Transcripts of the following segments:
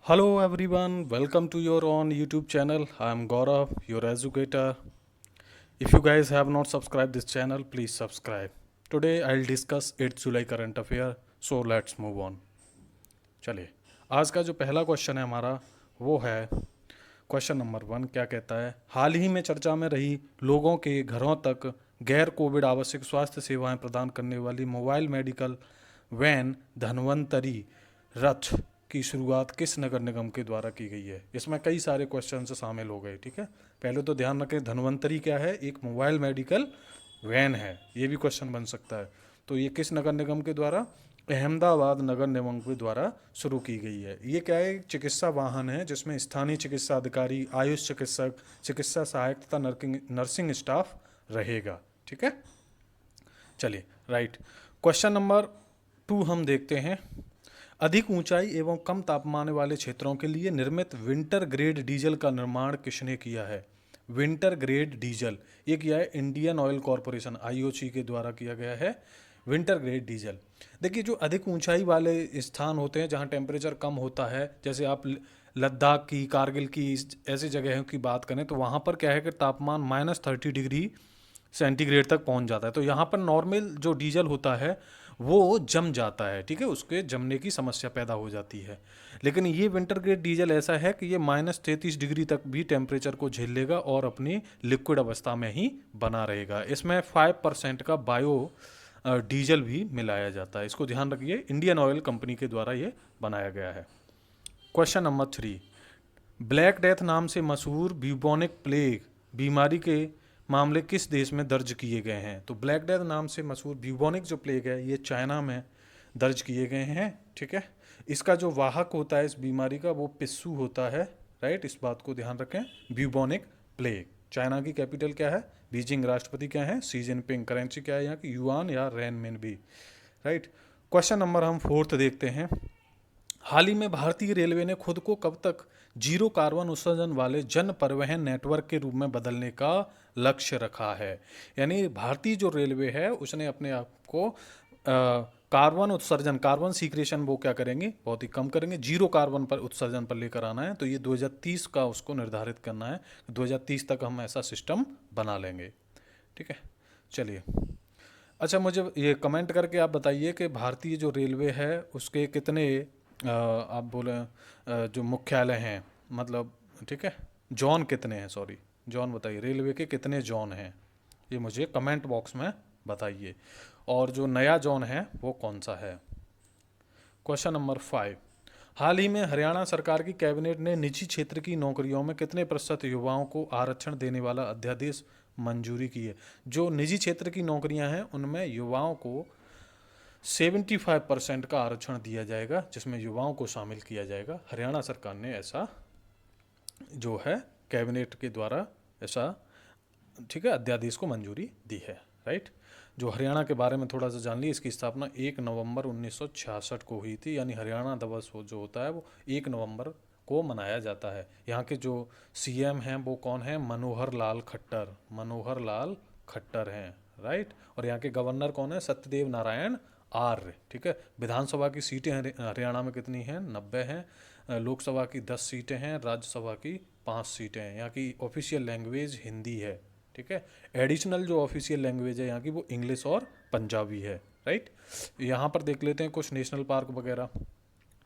Hello everyone, welcome to your own YouTube channel. I am Gaurav, your educator. If you guys have not subscribed this channel, please subscribe. Today I'll discuss 8th July current affair. So let's move on. चलिए, आज का जो पहला question है हमारा वो है question number 1। क्या कहता है, हाल ही में चर्चा में रही लोगों के घरों तक गैर कोविड आवश्यक स्वास्थ्य सेवाएं प्रदान करने वाली मोबाइल मेडिकल वैन धन्वंतरी रथ की शुरुआत किस नगर निगम के द्वारा की गई है। इसमें कई सारे क्वेश्चन शामिल हो गए। ठीक है, पहले तो ध्यान रखें धन्वंतरी क्या है, एक मोबाइल मेडिकल वैन है, ये भी क्वेश्चन बन सकता है। तो ये किस नगर निगम के द्वारा, अहमदाबाद नगर निगम के द्वारा शुरू की गई है। ये क्या है, चिकित्सा वाहन है जिसमें स्थानीय चिकित्सा अधिकारी, आयुष चिकित्सक, चिकित्सा सहायक तथा नर्सिंग स्टाफ रहेगा। ठीक है, चलिए राइट। क्वेश्चन नंबर 2 हम देखते हैं। अधिक ऊंचाई एवं कम तापमान वाले क्षेत्रों के लिए निर्मित विंटर ग्रेड डीजल का निर्माण किसने किया है। विंटर ग्रेड डीजल ये किया है इंडियन ऑयल कॉरपोरेशन आईओसी के द्वारा किया गया है। विंटर ग्रेड डीजल, देखिए जो अधिक ऊंचाई वाले स्थान होते हैं जहां टेम्परेचर कम होता है, जैसे आप लद्दाख की, कारगिल की, ऐसी जगहों की बात करें तो वहां पर क्या है कि तापमान -30 डिग्री सेंटीग्रेड तक पहुंच जाता है। तो यहाँ पर नॉर्मल जो डीजल होता है वो जम जाता है। ठीक है, उसके जमने की समस्या पैदा हो जाती है। लेकिन ये विंटर ग्रेड डीजल ऐसा है कि ये -33 डिग्री तक भी टेम्परेचर को झेल लेगा और अपनी लिक्विड अवस्था में ही बना रहेगा। इसमें 5% का बायो डीजल भी मिलाया जाता है। इसको ध्यान रखिए, इंडियन ऑयल कंपनी के द्वारा ये बनाया गया है। क्वेश्चन नंबर 3, ब्लैक डेथ नाम से मशहूर ब्यूबोनिक प्लेग बीमारी के मामले किस देश में दर्ज किए गए हैं। तो ब्लैक डेथ नाम से मशहूर ब्यूबोनिक जो प्लेग है ये चाइना में दर्ज किए गए हैं। ठीक है, इसका जो वाहक होता है इस बीमारी का वो पिस्सू होता है। राइट, इस बात को ध्यान रखें। ब्यूबोनिक प्लेग, चाइना की कैपिटल क्या है, बीजिंग, राष्ट्रपति क्या है, सी जिनपिंग, करेंसी क्या है यहाँ की, युआन या रेनमिनबी। राइट, क्वेश्चन नंबर हम 4 देखते हैं। हाल ही में भारतीय रेलवे ने खुद को कब तक जीरो कार्बन उत्सर्जन वाले जन परिवहन नेटवर्क के रूप में बदलने का लक्ष्य रखा है। यानी भारतीय जो रेलवे है उसने अपने आप को कार्बन उत्सर्जन, कार्बन सीक्रेशन वो क्या करेंगे, बहुत ही कम करेंगे, जीरो कार्बन पर उत्सर्जन पर लेकर आना है। तो ये 2030 का उसको निर्धारित करना है, 2030 तक हम ऐसा सिस्टम बना लेंगे। ठीक है, चलिए। अच्छा, मुझे ये कमेंट करके आप बताइए कि भारतीय जो रेलवे है उसके कितने आप बोले जो मुख्यालय हैं, मतलब ठीक है, जॉन कितने हैं, सॉरी जॉन बताइए, रेलवे के कितने जॉन हैं ये मुझे कमेंट बॉक्स में बताइए। और जो नया जॉन है वो कौन सा है। क्वेश्चन नंबर 5, हाल ही में हरियाणा सरकार की कैबिनेट ने निजी क्षेत्र की नौकरियों में कितने प्रतिशत युवाओं को आरक्षण देने वाला अध्यादेश मंजूरी की है। जो निजी क्षेत्र की नौकरियां हैं उनमें युवाओं को 75% का आरक्षण दिया जाएगा, जिसमें युवाओं को शामिल किया जाएगा। हरियाणा सरकार ने ऐसा जो है कैबिनेट के द्वारा ऐसा, ठीक है, अध्यादेश को मंजूरी दी है। राइट, जो हरियाणा के बारे में थोड़ा सा जान ली, इसकी स्थापना 1 नवंबर 1966 को हुई थी। यानी हरियाणा दिवस जो होता है वो 1 नवंबर को मनाया जाता है। यहाँ के जो सीएम हैं वो कौन है, मनोहर लाल खट्टर, मनोहर लाल खट्टर हैं। राइट, और यहाँ के गवर्नर कौन है, सत्यदेव नारायण आर्य। ठीक है, विधानसभा की सीटें हरियाणा में कितनी हैं, 90 हैं। लोकसभा की 10 सीटें हैं, राज्यसभा की 5 सीटें हैं। यहाँ की ऑफिशियल लैंग्वेज हिंदी है। ठीक है, एडिशनल जो ऑफिशियल लैंग्वेज है यहाँ की वो इंग्लिश और पंजाबी है। राइट, यहाँ पर देख लेते हैं कुछ नेशनल पार्क वगैरह।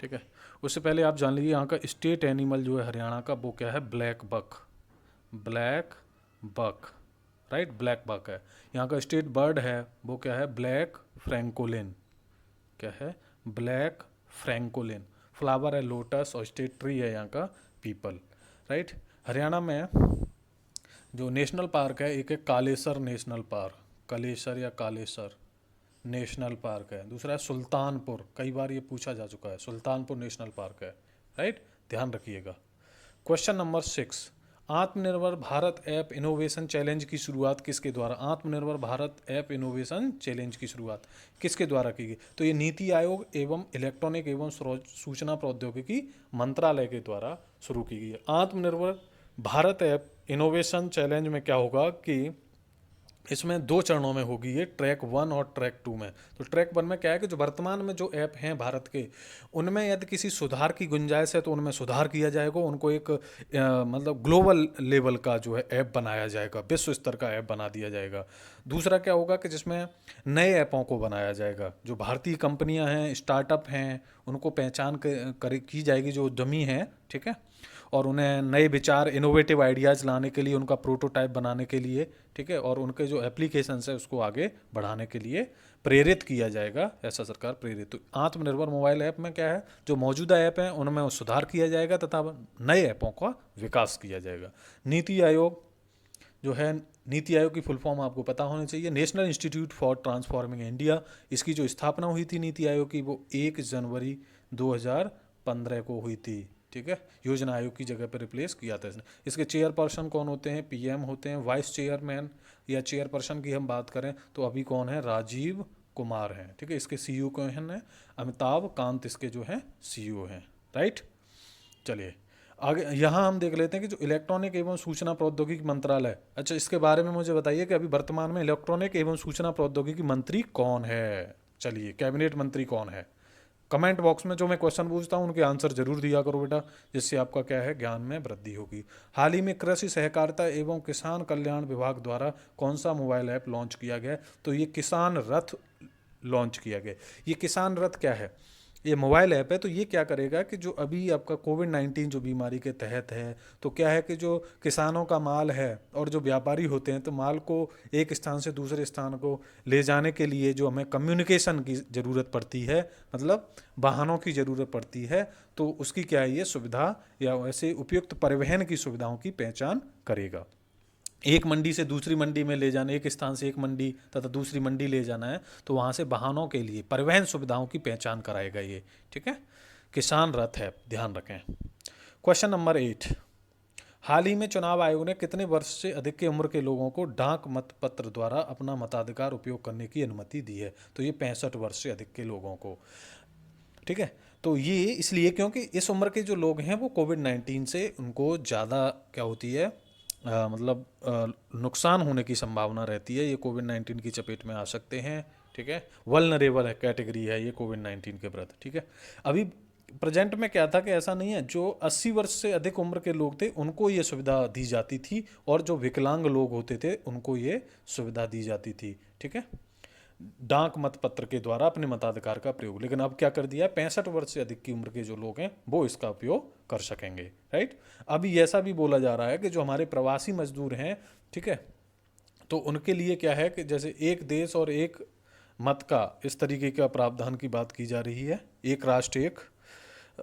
ठीक है, उससे पहले आप जान लीजिए यहाँ का स्टेट एनिमल जो है हरियाणा का वो क्या है, black buck, black buck. Right, black buck है। यहाँ का स्टेट बर्ड है वो क्या है, ब्लैक फ्रैंकोलिन। क्या है, ब्लैक फ्रैंकोलिन। फ्लावर है लोटस और स्टेट ट्री है यहाँ का पीपल। राइट, हरियाणा में जो नेशनल पार्क है, एक है कालेसर नेशनल पार्क, कलेसर या कालेसर नेशनल पार्क है। दूसरा है सुल्तानपुर, कई बार ये पूछा जा चुका है, सुल्तानपुर नेशनल पार्क है। राइट, ध्यान रखिएगा। क्वेश्चन नंबर 6, आत्मनिर्भर भारत ऐप इनोवेशन चैलेंज की शुरुआत किसके द्वारा, आत्मनिर्भर भारत ऐप इनोवेशन चैलेंज की शुरुआत किसके द्वारा की गई। तो ये नीति आयोग एवं इलेक्ट्रॉनिक एवं सूचना प्रौद्योगिकी मंत्रालय के द्वारा शुरू की गई है। आत्मनिर्भर भारत ऐप इनोवेशन चैलेंज में क्या होगा कि इसमें दो चरणों में होगी ये, ट्रैक 1 और ट्रैक 2 में। तो ट्रैक 1 में क्या है कि जो वर्तमान में जो ऐप हैं भारत के, उनमें यदि किसी सुधार की गुंजाइश है तो उनमें सुधार किया जाएगा, उनको एक मतलब ग्लोबल लेवल का जो है ऐप बनाया जाएगा, विश्व स्तर का ऐप बना दिया जाएगा। दूसरा क्या होगा कि जिसमें नए ऐपों को बनाया जाएगा, जो भारतीय कंपनियां हैं, स्टार्टअप हैं, उनको पहचान की जाएगी, जो उद्यमी हैं, ठीक है, और उन्हें नए विचार, इनोवेटिव आइडियाज़ लाने के लिए, उनका प्रोटोटाइप बनाने के लिए, ठीक है, और उनके जो एप्लीकेशंस है उसको आगे बढ़ाने के लिए प्रेरित किया जाएगा, ऐसा सरकार प्रेरित। तो आत्मनिर्भर मोबाइल ऐप में क्या है, जो मौजूदा ऐप हैं उनमें सुधार किया जाएगा तथा नए ऐपों का विकास किया जाएगा। नीति आयोग जो है, नीति आयोग की फुल फॉर्म आपको पता होनी चाहिए, national institute for transforming India. इसकी जो स्थापना हुई थी नीति आयोग की, वो 1 जनवरी 2015 को हुई थी, ठीक है। योजना आयोग की जगह पर रिप्लेस किया था इसने। इसके चेयरपर्सन कौन होते हैं, पीएम होते हैं। वाइस चेयरमैन या चेयरपर्सन की हम बात करें तो अभी कौन है, राजीव कुमार हैं, ठीक है। इसके सीईओ कौन हैं, अमिताभ कांत इसके जो हैं सीईओ हैं, राइट। चलिए आगे यहाँ हम देख लेते हैं कि जो इलेक्ट्रॉनिक एवं सूचना प्रौद्योगिकी मंत्रालय, अच्छा इसके बारे में मुझे बताइए कि अभी वर्तमान में इलेक्ट्रॉनिक एवं सूचना प्रौद्योगिकी मंत्री कौन है। चलिए कैबिनेट मंत्री कौन है, कमेंट बॉक्स में जो मैं क्वेश्चन पूछता हूँ उनके आंसर जरूर दिया करो बेटा, जिससे आपका क्या है, ज्ञान में वृद्धि होगी। हाल ही में कृषि सहकारिता एवं किसान कल्याण विभाग द्वारा कौन सा मोबाइल ऐप लॉन्च किया गया, तो ये किसान रथ लॉन्च किया गया। ये किसान रथ क्या है, ये मोबाइल ऐप है। तो ये क्या करेगा कि जो अभी आपका कोविड-19 जो बीमारी के तहत है, तो क्या है कि जो किसानों का माल है और जो व्यापारी होते हैं, तो माल को एक स्थान से दूसरे स्थान को ले जाने के लिए जो हमें कम्युनिकेशन की ज़रूरत पड़ती है, मतलब वाहनों की ज़रूरत पड़ती है, तो उसकी क्या है, ये सुविधा या ऐसे उपयुक्त परिवहन की सुविधाओं की पहचान करेगा। एक मंडी से दूसरी मंडी में ले जाना, एक स्थान से एक मंडी तथा दूसरी मंडी ले जाना है, तो वहाँ से वाहनों के लिए परिवहन सुविधाओं की पहचान कराएगा ये, ठीक है। किसान रथ है, ध्यान रखें। क्वेश्चन नंबर 8, हाल ही में चुनाव आयोग ने कितने वर्ष से अधिक की उम्र के लोगों को डाक मतपत्र द्वारा अपना मताधिकार उपयोग करने की अनुमति दी है, तो ये 65 वर्ष से अधिक के लोगों को, ठीक है। तो ये इसलिए क्योंकि इस उम्र के जो लोग हैं वो कोविड-19 से उनको ज़्यादा क्या होती है, मतलब नुकसान होने की संभावना रहती है, ये कोविड-19 की चपेट में आ सकते हैं, ठीक है। वल्नरेबल है कैटेगरी है ये कोविड-19 के प्रति, ठीक है। अभी प्रेजेंट में क्या था कि ऐसा नहीं है, जो 80 वर्ष से अधिक उम्र के लोग थे उनको ये सुविधा दी जाती थी, और जो विकलांग लोग होते थे उनको ये सुविधा दी जाती थी, ठीक है, डाक मतपत्र के द्वारा अपने मताधिकार का प्रयोग। लेकिन अब क्या कर दिया है, 65 वर्ष से अधिक की उम्र के जो लोग हैं वो इसका उपयोग कर सकेंगे, राइट। अभी ऐसा भी बोला जा रहा है कि जो हमारे प्रवासी मजदूर हैं, ठीक है, तो उनके लिए क्या है कि जैसे एक देश और एक मत का, इस तरीके का प्रावधान की बात की जा रही है, एक राष्ट्र एक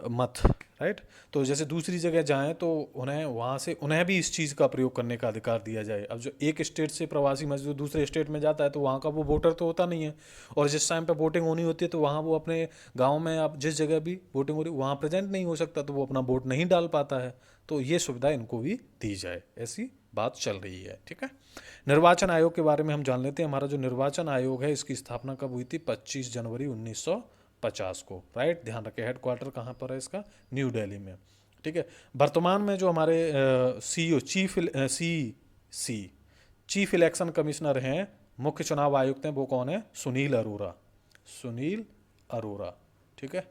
मत, राइट। तो जैसे दूसरी जगह जाएं तो उन्हें वहाँ से उन्हें भी इस चीज़ का प्रयोग करने का अधिकार दिया जाए। अब जो एक स्टेट से प्रवासी मजदूर दूसरे स्टेट में जाता है तो वहाँ का वो वोटर तो होता नहीं है, और जिस टाइम पे वोटिंग होनी होती है तो वहाँ वो अपने गांव में, आप जिस जगह भी वोटिंग हो रही वहाँ प्रेजेंट नहीं हो सकता, तो वो अपना वोट नहीं डाल पाता है। तो ये सुविधा इनको भी दी जाए, ऐसी बात चल रही है, ठीक है। निर्वाचन आयोग के बारे में हम जान लेते हैं। हमारा जो निर्वाचन आयोग है इसकी स्थापना कब हुई थी, 25 जनवरी 1950 को, राइट। ध्यान रखें, हेडक्वार्टर कहाँ पर है इसका, न्यू दिल्ली में, ठीक है। वर्तमान में जो हमारे सीईओ चीफ इलेक्शन कमिश्नर हैं, मुख्य चुनाव आयुक्त हैं, वो कौन है, सुनील अरोड़ा, सुनील अरोड़ा, ठीक है।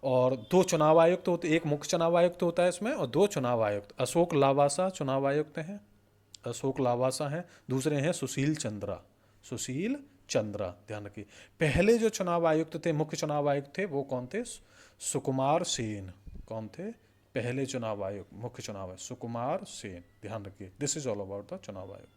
और दो चुनाव आयुक्त होते, एक मुख्य चुनाव आयुक्त होता है इसमें, और दो चुनाव आयुक्त, अशोक लावासा चुनाव आयुक्त हैं, अशोक लावासा हैं, दूसरे हैं सुशील चंद्रा, सुशील चंद्रा, ध्यान रखिए। पहले जो चुनाव आयुक्त थे, मुख्य चुनाव आयुक्त थे, वो कौन थे, सुकुमार सेन, कौन थे, पहले चुनाव आयुक्त, मुख्य चुनाव आयुक्त सुकुमार सेन, ध्यान रखिए। This is all about the चुनाव आयोग।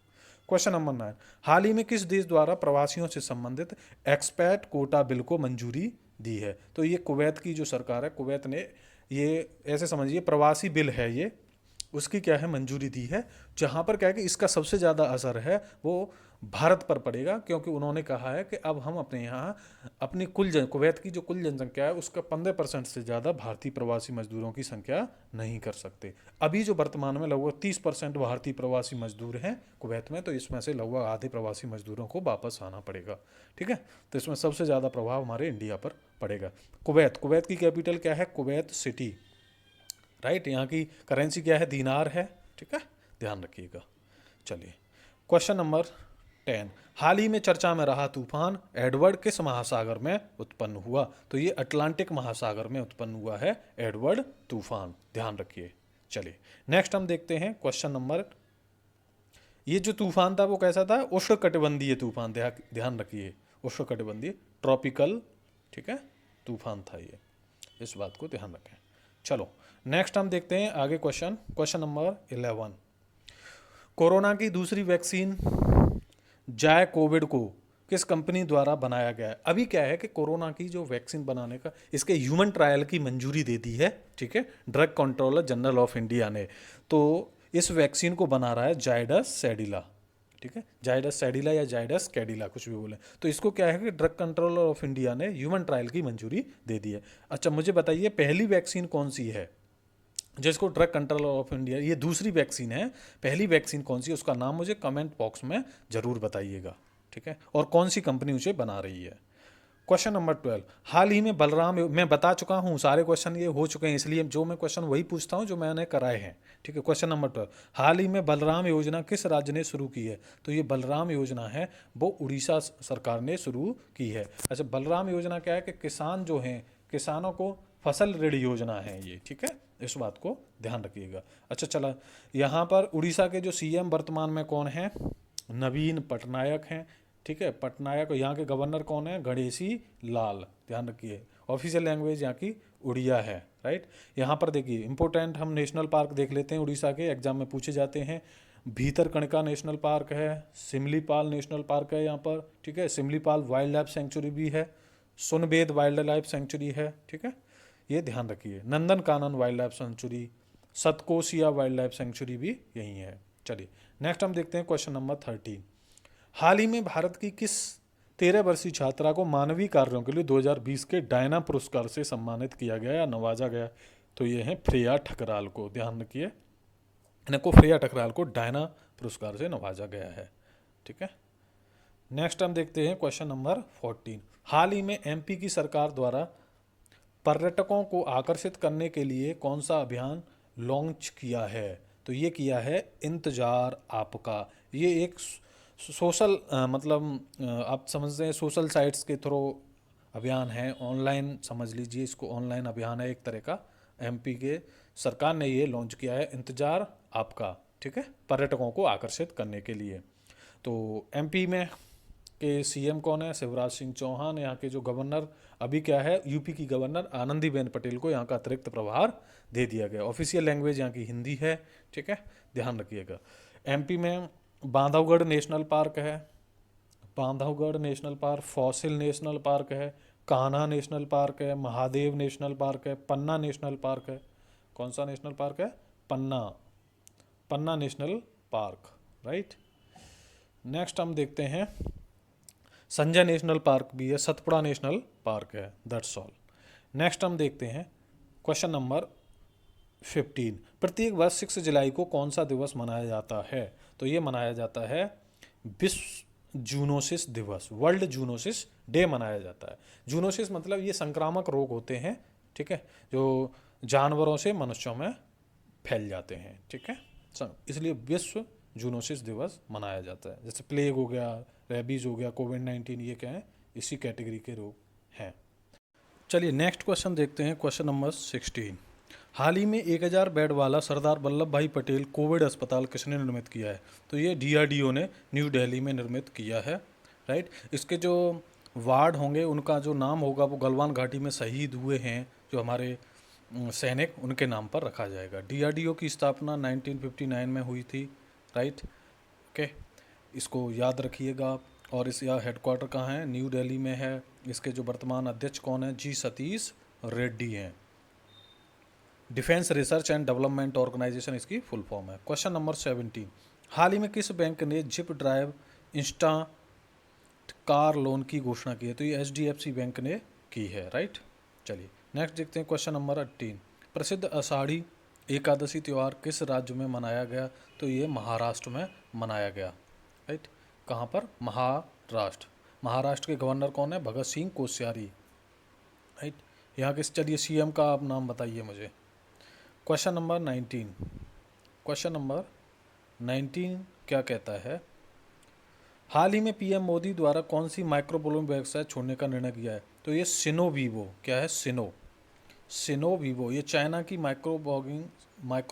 क्वेश्चन नंबर 9, हाल ही में किस देश द्वारा प्रवासियों से संबंधित एक्सपैट कोटा बिल को मंजूरी दी है, तो ये कुवैत की जो सरकार है, कुवैत ने ये ऐसे समझिए प्रवासी बिल है ये, उसकी क्या है, मंजूरी दी है। जहाँ पर क्या है कि इसका सबसे ज़्यादा असर है वो भारत पर पड़ेगा, क्योंकि उन्होंने कहा है कि अब हम अपने यहाँ अपनी कुवैत की जो कुल जनसंख्या है उसका 15% से ज़्यादा भारतीय प्रवासी मजदूरों की संख्या नहीं कर सकते। अभी जो वर्तमान में लगभग 30% भारतीय प्रवासी मजदूर हैं कुवैत में, तो इसमें से लगभग आधे प्रवासी मजदूरों को वापस आना पड़ेगा, ठीक है। तो इसमें सबसे ज़्यादा प्रभाव हमारे इंडिया पर पड़ेगा। कुवैत की कैपिटल क्या है, कुवैत सिटी, राइट। यहाँ की करेंसी क्या है, दीनार है, ठीक है, ध्यान रखिएगा। चलिए क्वेश्चन नंबर 10। हाल ही में चर्चा में रहा तूफान एडवर्ड किस महासागर में उत्पन्न हुआ? तो ये अटलांटिक महासागर में उत्पन्न हुआ है एडवर्ड तूफान, ध्यान रखिए। चलिए नेक्स्ट हम देखते हैं क्वेश्चन नंबर, ये जो तूफान था वो कैसा था? उष्णकटिबंधीय तूफान, ध्यान रखिए, उष्णकटिबंधीय ट्रॉपिकल, ठीक है, तूफान था ये, इस बात को ध्यान रखें। चलो नेक्स्ट हम देखते हैं आगे क्वेश्चन, क्वेश्चन नंबर 11। कोरोना की दूसरी वैक्सीन जाय कोविड को किस कंपनी द्वारा बनाया गया है? अभी क्या है कि कोरोना की जो वैक्सीन बनाने का, इसके ह्यूमन ट्रायल की मंजूरी दे दी है, ठीक है, drug controller general of India ने। तो इस वैक्सीन को बना रहा है जायडस सैडिला, ठीक है, जायडस सैडिला या जायडस कैडिला, कुछ भी बोले। तो इसको क्या है कि ड्रग कंट्रोलर ऑफ इंडिया ने ह्यूमन ट्रायल की मंजूरी दे दी है। अच्छा मुझे बताइए पहली वैक्सीन कौन सी है जिसको ड्रग कंट्रोलर ऑफ इंडिया, ये दूसरी वैक्सीन है, पहली वैक्सीन कौन सी है उसका नाम मुझे कमेंट बॉक्स में जरूर बताइएगा, ठीक है, और कौन सी कंपनी उसे बना रही है। Question number 12। हाल ही में बलराम, मैं बता चुका हूँ सारे क्वेश्चन ये हो चुके हैं, इसलिए जो मैं क्वेश्चन वही पूछता हूँ जो मैंने कराए हैं, ठीक है। Question number 12। हाल ही में बलराम योजना किस राज्य ने शुरू की है? तो ये बलराम योजना है वो उड़ीसा सरकार ने शुरू की है। अच्छा बलराम योजना क्या है कि किसान जो हैं, किसानों को फसल ऋण योजना है ये, ठीक है, इस बात को ध्यान रखिएगा। अच्छा चला, यहाँ पर उड़ीसा के जो सीएम वर्तमान में कौन है? नवीन पटनायक हैं, ठीक है, पटनायक। यहाँ के गवर्नर कौन है? गणेशी लाल, ध्यान रखिए। ऑफिशियल लैंग्वेज यहाँ की उड़िया है, राइट। यहाँ पर देखिए इंपॉर्टेंट हम नेशनल पार्क देख लेते हैं उड़ीसा के, एग्जाम में पूछे जाते हैं। भीतरकणिका नेशनल पार्क है, सिमलीपाल नेशनल पार्क है यहाँ पर, ठीक है, सिमलीपाल वाइल्ड लाइफ सेंचुरी भी है, सुनबेद वाइल्ड लाइफ सेंचुरी है, ठीक है, ये ध्यान रखिए। Nandan Kanan wildlife sanctuary, Satkosia wildlife sanctuary भी यही है। चलिए नेक्स्ट हम देखते हैं क्वेश्चन नंबर 13। हाल ही में भारत की किस 13 वर्षीय छात्रा को मानवीय कार्यों के लिए 2020 के डायना पुरस्कार से सम्मानित किया गया या नवाजा गया? तो ये है फ्रेया ठकराल को, ध्यान रखिए, इनको फ्रेया ठकराल को डायना पुरस्कार से नवाजा गया है, ठीक है। नेक्स्ट हम देखते हैं क्वेश्चन नंबर 14। हाल ही में एमपी की सरकार द्वारा पर्यटकों को आकर्षित करने के लिए कौन सा अभियान लॉन्च किया है? तो ये किया है इंतजार आपका। ये एक सोशल आप समझते हैं सोशल साइट्स के थ्रू अभियान है, ऑनलाइन समझ लीजिए इसको, ऑनलाइन अभियान है एक तरह का। एमपी के सरकार ने ये लॉन्च किया है इंतजार आपका, ठीक है, पर्यटकों को आकर्षित करने के लिए। तो एमपी में के सीएम कौन है? शिवराज सिंह चौहान। यहाँ के जो गवर्नर अभी क्या है, यूपी की गवर्नर आनंदीबेन पटेल को यहाँ का अतिरिक्त प्रभार दे दिया गया। ऑफिशियल लैंग्वेज यहाँ की हिंदी है, ठीक है, ध्यान रखिएगा। एमपी में बांधवगढ़ नेशनल पार्क है, Bandhavgarh national park, fossil national park है, कान्हा नेशनल पार्क है, महादेव नेशनल पार्क है, पन्ना नेशनल पार्क है। कौन सा नेशनल पार्क है? पन्ना, पन्ना नेशनल पार्क, राइट। नेक्स्ट हम देखते हैं संजय नेशनल पार्क भी है, सतपुड़ा नेशनल पार्क है, दैट्स ऑल। नेक्स्ट हम देखते हैं क्वेश्चन नंबर 15। प्रत्येक वर्ष 6 जुलाई को कौन सा दिवस मनाया जाता है? तो ये मनाया जाता है विश्व जूनोसिस दिवस, वर्ल्ड जूनोसिस डे मनाया जाता है। जूनोसिस मतलब ये संक्रामक रोग होते हैं, ठीक है, जो जानवरों से मनुष्यों में फैल जाते हैं, ठीक है, इसलिए विश्व जूनोसिस दिवस मनाया जाता है। जैसे प्लेग हो गया, रेबीज हो गया, कोविड-19, ये क्या है, इसी कैटेगरी के रोग हैं। चलिए नेक्स्ट क्वेश्चन देखते हैं, क्वेश्चन नंबर 16। हाल ही में 1000 बेड वाला सरदार वल्लभ भाई पटेल कोविड अस्पताल किसने निर्मित किया है? तो ये डीआरडीओ ने न्यू दिल्ली में निर्मित किया है, राइट। इसके जो वार्ड होंगे उनका जो नाम होगा वो गलवान घाटी में शहीद हुए हैं जो हमारे सैनिक, उनके नाम पर रखा जाएगा। डीआरडीओ की स्थापना 1959 में हुई थी, राइट, ओके, इसको याद रखिएगा। और इस यह हेडक्वार्टर कहाँ है? न्यू दिल्ली में है। इसके जो वर्तमान अध्यक्ष कौन है? जी सतीश रेड्डी हैं। Defence research and development organisation इसकी फुल फॉर्म है। Question number 17। हाल ही में किस बैंक ने zip drive insta car loan की घोषणा की है? तो ये एचडीएफसी बैंक ने की है, राइट। चलिए नेक्स्ट देखते हैं क्वेश्चन नंबर 18। प्रसिद्ध आषाढ़ी एकादशी त्यौहार किस राज्य में मनाया गया? तो ये महाराष्ट्र में मनाया गया, राइट। कहाँ पर? महाराष्ट्र। महाराष्ट्र के गवर्नर कौन है? भगत सिंह कोश्यारी, राइट। यहाँ के चलिए सीएम का आप नाम बताइए मुझे। Question number 19। क्वेश्चन नंबर 19 क्या कहता है? हाल ही में पीएम मोदी द्वारा कौन सी माइक्रो ब्लॉगिंग वेबसाइट छोड़ने का निर्णय किया है? तो ये सिनो वीवो, क्या है? सिनो वीवो, ये चाइना की माइक्रो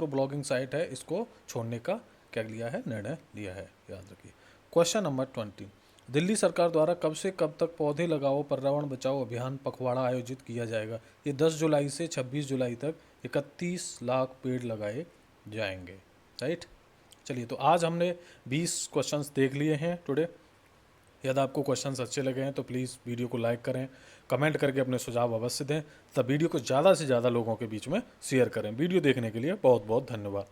ब्लॉगिंग साइट है, इसको छोड़ने का क्या लिया है? निर्णय लिया है, याद रखिए। क्वेश्चन नंबर 20, दिल्ली सरकार द्वारा कब से कब तक पौधे लगाओ पर्यावरण बचाओ अभियान पखवाड़ा आयोजित किया जाएगा? ये 10 जुलाई से 26 जुलाई तक 31 लाख पेड़ लगाए जाएंगे, राइट। चलिए, तो आज हमने 20 क्वेश्चंस देख लिए हैं टुडे। यदि आपको क्वेश्चंस अच्छे लगे हैं तो प्लीज़ वीडियो को लाइक करें, कमेंट करके अपने सुझाव अवश्य दें, तब वीडियो को ज़्यादा से ज़्यादा लोगों के बीच में शेयर करें। वीडियो देखने के लिए बहुत बहुत धन्यवाद।